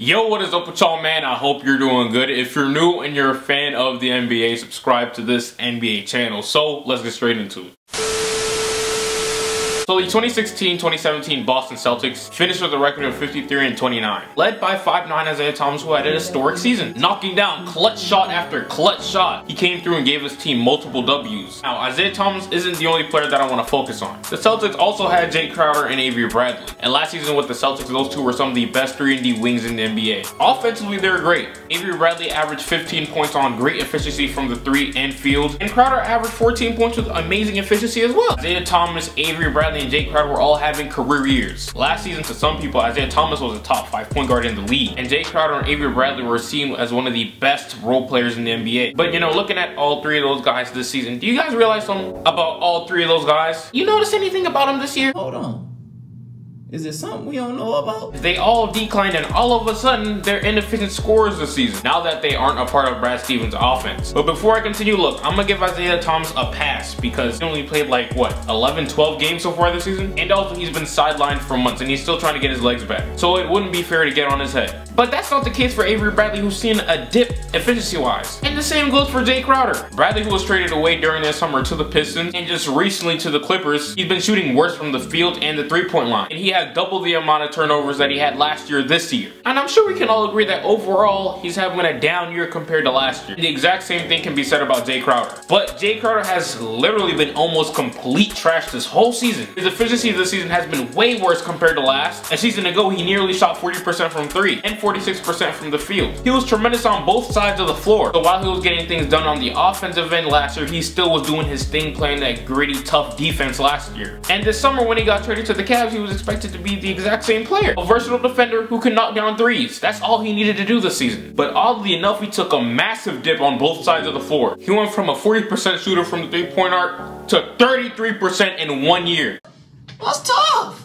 Yo, what is up with y'all, man? I hope you're doing good. If you're new and you're a fan of the NBA, subscribe to this NBA channel. So let's get straight into it. So the 2016-2017 Boston Celtics finished with a record of 53-29, led by 5'9" Isaiah Thomas, who had an historic season, knocking down clutch shot after clutch shot. He came through and gave his team multiple W's. Now, Isaiah Thomas isn't the only player that I want to focus on. The Celtics also had Jay Crowder and Avery Bradley, and last season with the Celtics, those two were some of the best 3-and-D wings in the NBA. Offensively, they were great. Avery Bradley averaged 15 points on great efficiency from the 3 and field, and Crowder averaged 14 points with amazing efficiency as well. Isaiah Thomas, Avery Bradley, and Jay Crowder were all having career years. Last season, to some people, Isaiah Thomas was a top 5 point guard in the league, and Jay Crowder and Avery Bradley were seen as one of the best role players in the NBA. But you know, looking at all three of those guys this season, do you guys realize something about all three of those guys? You notice anything about them this year? Hold on. Is it something we don't know about? They all declined, and all of a sudden, they're inefficient scorers this season, now that they aren't a part of Brad Stevens' offense. But before I continue, look, I'm gonna give Isaiah Thomas a pass because he only played like, what, 11, 12 games so far this season? And also, he's been sidelined for months, and he's still trying to get his legs back. So it wouldn't be fair to get on his head. But that's not the case for Avery Bradley, who's seen a dip efficiency-wise. And the same goes for Jay Crowder. Bradley, who was traded away during the summer to the Pistons, and just recently to the Clippers, he's been shooting worse from the field and the three-point line. And he had double the amount of turnovers that he had last year this year. And I'm sure we can all agree that overall, he's having a down year compared to last year. And the exact same thing can be said about Jay Crowder. But Jay Crowder has literally been almost complete trash this whole season. His efficiency this season has been way worse compared to last. A season ago, he nearly shot 40% from 3 and 46% from the field. He was tremendous on both sides of the floor. So while he was getting things done on the offensive end last year, he still was doing his thing, playing that gritty, tough defense last year. And this summer, when he got traded to the Cavs, he was expected to be the exact same player. A versatile defender who can knock down threes. That's all he needed to do this season. But oddly enough, he took a massive dip on both sides of the floor. He went from a 40% shooter from the three-point arc to 33% in 1 year. That's tough!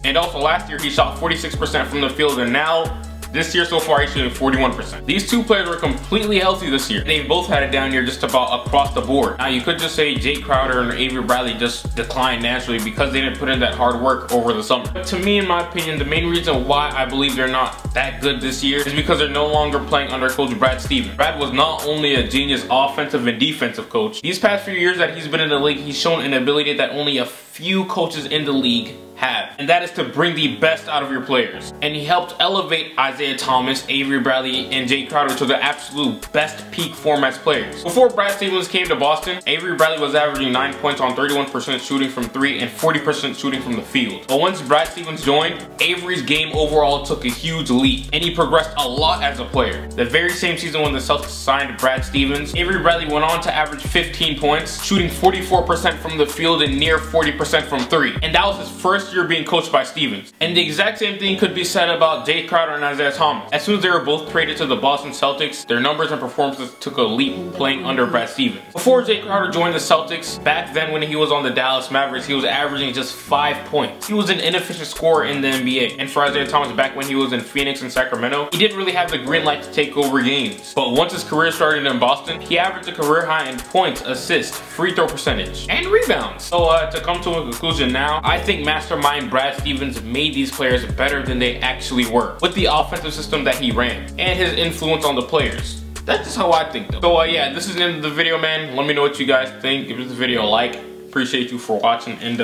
And also last year, he shot 46% from the field, and now this year so far, he's shooting 41%. These two players were completely healthy this year. They both had it down here just about across the board. Now, you could just say Jay Crowder and Avery Bradley just declined naturally because they didn't put in that hard work over the summer. But to me, in my opinion, the main reason why I believe they're not that good this year is because they're no longer playing under coach Brad Stevens. Brad was not only a genius offensive and defensive coach. These past few years that he's been in the league, he's shown an ability that only a few coaches in the league have, and that is to bring the best out of your players. And he helped elevate Isaiah Thomas, Avery Bradley, and Jay Crowder to the absolute best peak form as players. Before Brad Stevens came to Boston, Avery Bradley was averaging 9 points on 31% shooting from 3 and 40% shooting from the field. But once Brad Stevens joined, Avery's game overall took a huge leap, and he progressed a lot as a player. The very same season when the Celtics signed Brad Stevens, Avery Bradley went on to average 15 points, shooting 44% from the field and near 40% from 3. And that was his first year being coached by Stevens. And the exact same thing could be said about Jay Crowder and Isaiah Thomas. As soon as they were both traded to the Boston Celtics, their numbers and performances took a leap playing under Brad Stevens. Before Jay Crowder joined the Celtics, back then when he was on the Dallas Mavericks, he was averaging just 5 points. He was an inefficient scorer in the NBA. And for Isaiah Thomas, back when he was in Phoenix and Sacramento, he didn't really have the green light to take over games. But once his career started in Boston, he averaged a career high in points, assists, free throw percentage, and rebounds. So to come to a conclusion now, I think mastermind Brad Stevens made these players better than they actually were with the offensive system that he ran and his influence on the players. That's just how I think though. So yeah, this is the end of the video, man. Let me know what you guys think. Give this video a like. Appreciate you for watching, and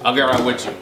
I'll get right with you.